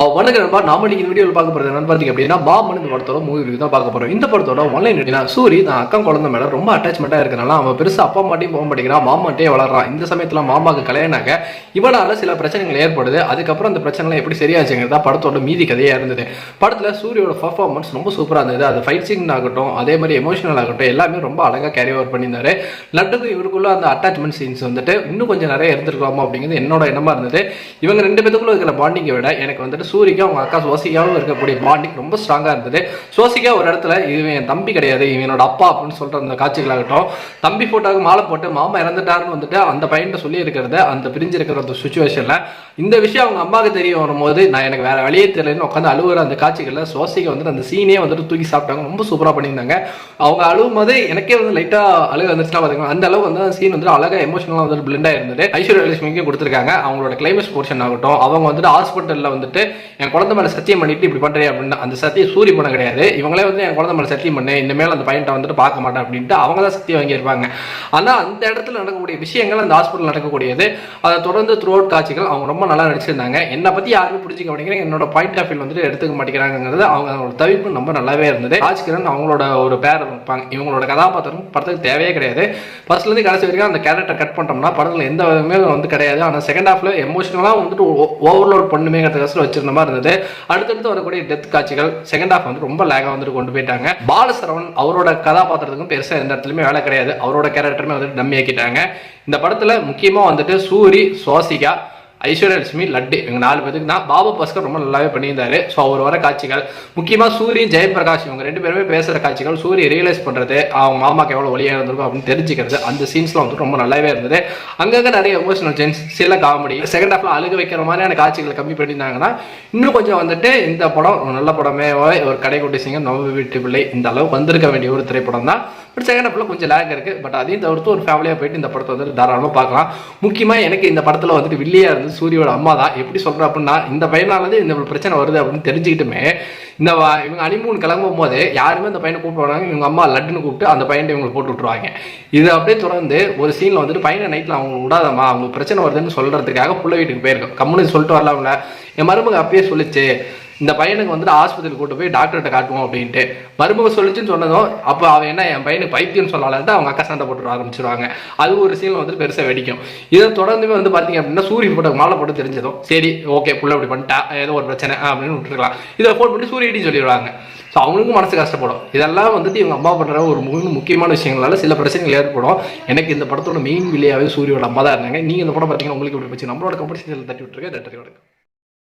வணக்கம் நண்பா. நாம இன்னைக்கு இந்த வீடியோவில் பார்க்க போறது என்னன்னு பார்த்தீங்க அப்படின்னா, பாமன் இந்த படத்தோட மூவி ரிவ்யூ தான் பார்க்க போறோம். இந்த படத்தோட ஒன்லைன் எப்படின்னா, சூரி தான் அக்கா குழந்தை மேல ரொம்ப அட்டாச்மெண்டா இருக்கனால அவன் பெருசா அப்பா மாட்டையும் போக மாட்டேங்கிறான், மாமாட்டே வளர்றான். இந்த சமயத்துல மாமாவுக்கு கல்யாணாக இவனால சில பிரச்சனைகள் ஏற்படுது. அதுக்கப்புறம் அந்த பிரச்சனை எப்படி சரியாச்சுங்கிறதா படத்தோட மீதி கதையா இருந்தது. படத்துல சூரியோட பர்ஃபார்மன்ஸ் ரொம்ப சூப்பரா இருந்தது. அது ஃபைட் சீன் ஆகட்டும், அதே மாதிரி எமோஷனல் ஆகட்டும், எல்லாமே ரொம்ப அழகா கேரி ஓவர் பண்ணியிருந்தாரு. லட்டுக்கு இவருக்குள்ள அந்த அட்டாச்மெண்ட் சீன்ஸ் வந்துட்டு இன்னும் கொஞ்சம் நிறைய இருந்திருக்கலாமா அப்படிங்கிறது என்னோட எண்ணமா இருந்தது. இவங்க ரெண்டு பேத்துக்குள்ள இருக்கிற பாண்டிங்கை விட எனக்கு வந்துட்டு சூரிக்கும் அவங்க அக்கா சோசிகாவும் இருக்கக்கூடிய பாண்டிங் ரொம்ப ஸ்ட்ராங்கா இருந்தது. சோசிகா ஒரு இடத்துல இவன் என் தம்பி கிடையாது, இவனோட அப்பா அப்படின்னு சொல்ற அந்த காட்சிகளாகட்டும், தம்பி போட்டாவுக்கு மாலை போட்டு மாமா இறந்துட்டாருன்னு வந்துட்டு அந்த பையன் சொல்லி இருக்கிறத, அந்த பிரிஞ்சு இருக்கிற அந்த சுச்சுவேஷன்ல இந்த விஷயம் அவங்க அம்மாவுக்கு தெரிய வரும்போது நான் எனக்கு வேற வழியே தெரியலன்னு உட்காந்து அழுவுற அந்த காட்சிகள்ல சோசிகா வந்துட்டு அந்த சீனே வந்துட்டு தூக்கி சாப்பிட்டாங்க. ரொம்ப சூப்பரா பண்ணியிருந்தாங்க. அவங்க அழுவும் போது எனக்கே வந்து லைட்டா அழுக வந்துச்சுன்னா பாத்தீங்கன்னா அந்த அளவு வந்து அந்த சீன் வந்து அழகா எமோஷனலா வந்து பிளெண்டா இருந்தது. ஐஸ்வர்யா லட்சுமிக்கு கொடுத்துருக்காங்க. அவங்களோட கிளைமேக்ஸ் போர்ஷன் ஆகட்டும், அவங்க வந்துட்டு ஹாஸ்பிட்டல்ல வந்துட்டு என் குழந்தை மேல சத்தியம் பண்ணிட்டு இப்படி பண்றேன் அப்படின்னு அந்த சத்தியம் சூரி பண்ண கிடையாது. இவங்களே வந்து என் குழந்தை மேல சத்தியம் பண்ணேன், இந்த மேல அந்த பையன்ட்ட வந்துட்டு பார்க்க மாட்டேன் அப்படின்ட்டு அவங்க தான் சத்தியம் வாங்கியிருப்பாங்க. ஆனா அந்த இடத்துல நடக்கக்கூடிய விஷயங்கள் அந்த ஹாஸ்பிட்டல் நடக்கக்கூடியது அதை தொடர்ந்து த்ரூ அவுட் காட்சிகள் அவங்க ரொம்ப நல்லா நடிச்சிருந்தாங்க. என்னை பத்தி யாருமே பிடிச்சிக்க மாட்டேங்கிறாங்க, என்னோட பாயிண்ட் ஆஃப் வியூ வந்துட்டு எடுத்துக்க மாட்டேங்கிறாங்கிறது அவங்களோட தவிர்ப்பு ரொம்ப நல்லாவே இருந்தது. ராஜ்கிரண் அவங்களோட ஒரு பேர் இருப்பாங்க, இவங்களோட கதாபாத்திரம் படத்துக்கு தேவையே கிடையாது. ஃபர்ஸ்ட்ல இருந்து கடைசி வரைக்கும் அந்த கேரக்டர் கட் பண்ணிட்டோம்னா படத்துல எந்த விதமே வந்து கிடையாது. ஆனா செகண்ட் ஹாஃப்ல எமோஷனலா வந்துட்டு ஓவர்லோட் பண்ணுமேங்கிறதுக்கு வச்சிருந்த மாதிரி இருந்தது. அடுத்தடுத்து வரக்கூடிய டெத் காட்சிகள் செகண்ட் ஹாஃப் வந்து ரொம்ப லேகா வந்துட்டு கொண்டு போயிட்டாங்க. பாலசரவன் அவரோட கதாபாத்திரத்துக்கும் பெருசா எந்த இடத்துலயுமே வேலை கிடையாது. அவரோட கேரக்டருமே வந்துட்டு டம்மி ஆக்கிட்டாங்க. இந்த படத்துல முக்கியமா வந்துட்டு சூரி, சோசிகா, ஐஸ்வர்யா லட்சுமி, லட்டு இவங்க 4 பேருக்கு தான். பாபு பாஸ்கர் ரொம்ப நல்லாவே பண்ணியிருந்தாரு. ஸோ அவர் வர காட்சிகள் முக்கியமாக சூரி, ஜெயபிரகாஷ் இவங்க 2 பேருமே பேசுகிற காட்சிகள், சூரி ரியலைஸ் பண்ணுறது, அவங்க மாமாக்கு எவ்வளோ வழியாக இருந்திருக்கும் அப்படின்னு தெரிஞ்சுக்கிறது, அந்த சீன்ஸ்லாம் வந்து ரொம்ப நல்லாவே இருந்தது. அங்கங்கே நிறைய எமோஷனல் சீன்ஸ், சில காமெடி, செகண்ட் ஹாஃப்ல அழுக வைக்கிற மாதிரியான காட்சிகளை கம்மி பண்ணியிருந்தாங்கன்னா இன்னும் கொஞ்சம் வந்துட்டு இந்த படம் ஒரு நல்ல படமே. ஒரு கடைக்குட்டி சிங்கம், நவ வீட்டு பிள்ளை இந்த அளவுக்கு வந்திருக்க வேண்டிய ஒரு திரைப்படம் தான். பட் செகண்ட் ஹாஃப்ல கொஞ்சம் லேக் இருக்கு. பட் அதையும் தவிர்த்து ஒரு ஃபேமிலியாக போயிட்டு இந்த படத்தை வந்து தாராளமாக பார்க்கலாம். முக்கியமாக எனக்கு இந்த படத்தில் வந்துட்டு வில்லியா இருந்து சூரியோட அம்மா தான். எப்படி சொல்கிறேன் அப்படின்னா, இந்த பையனால இந்த பிரச்சனை வருது அப்படின்னு தெரிஞ்சுக்கிட்டுமே இந்த இவங்க அனிமூன் கிளம்பும் போது யாருமே அந்த பையனை கூப்பிடுவாங்க, இவங்க அம்மா லட்டுன்னு கூப்பிட்டு அந்த பையனை இவங்களுக்கு போட்டு விட்டுருவாங்க. இது அப்படியே தொடர்ந்து ஒரு சீனில் வந்துட்டு பையனை நைட்டில் அவங்க விடாதம்மா, அவங்களுக்கு பிரச்சனை வருதுன்னு சொல்கிறதுக்காக புள்ள வீட்டுக்கு போயிருக்கோம். கம்முன்னு சொல்லிட்டு வரலாம்ல. என் மருமக அப்பயே சொல்லிச்சு, இந்த பையனுக்கு வந்துட்டு ஆஸ்பத்திரி கூட்டு போய் டாக்டர்கிட்ட காட்டுவோம் அப்படின்ட்டு. மருமக சொல்லிச்சுன்னு சொன்னதும் அப்போ அவன் என்ன என் பையனுக்கு பைத்தியம்னு சொல்லலான்ட்டு அவங்க அக்கா சண்டை போட்டு ஆரம்பிச்சிருவாங்க. அது ஒரு சீனில் வந்துட்டு பெருசாக வெடிக்கும். இதை தொடர்ந்துமே வந்து பார்த்தீங்க அப்படின்னா சூரிய போட்ட மாலை போட்டு தெரிஞ்சதும் சரி ஓகே புள்ள இப்படி பண்ணிட்டா ஏதோ ஒரு பிரச்சனை அப்படின்னு விட்டுருக்கலாம். இதை ஃபோன் பண்ணி சூரியடி சொல்லிடுவாங்க. ஸோ அவங்களுக்கும் மனசு கஷ்டப்படும். இதெல்லாம் வந்துட்டு இவங்க அம்மா பண்ணுற ஒரு முக்கியமான விஷயங்களால சில பிரச்சனைகள் ஏற்படும். எனக்கு இந்த படத்தோட மெயின் வில்லியாவே சூரியோட அம்மா தான் இருந்தாங்க. நீங்கள் இந்த படம் பார்த்தீங்கன்னா உங்களுக்கு எப்படி போச்சு? நம்மளோட கம்பெனி தட்டி விட்டுருக்கேன்.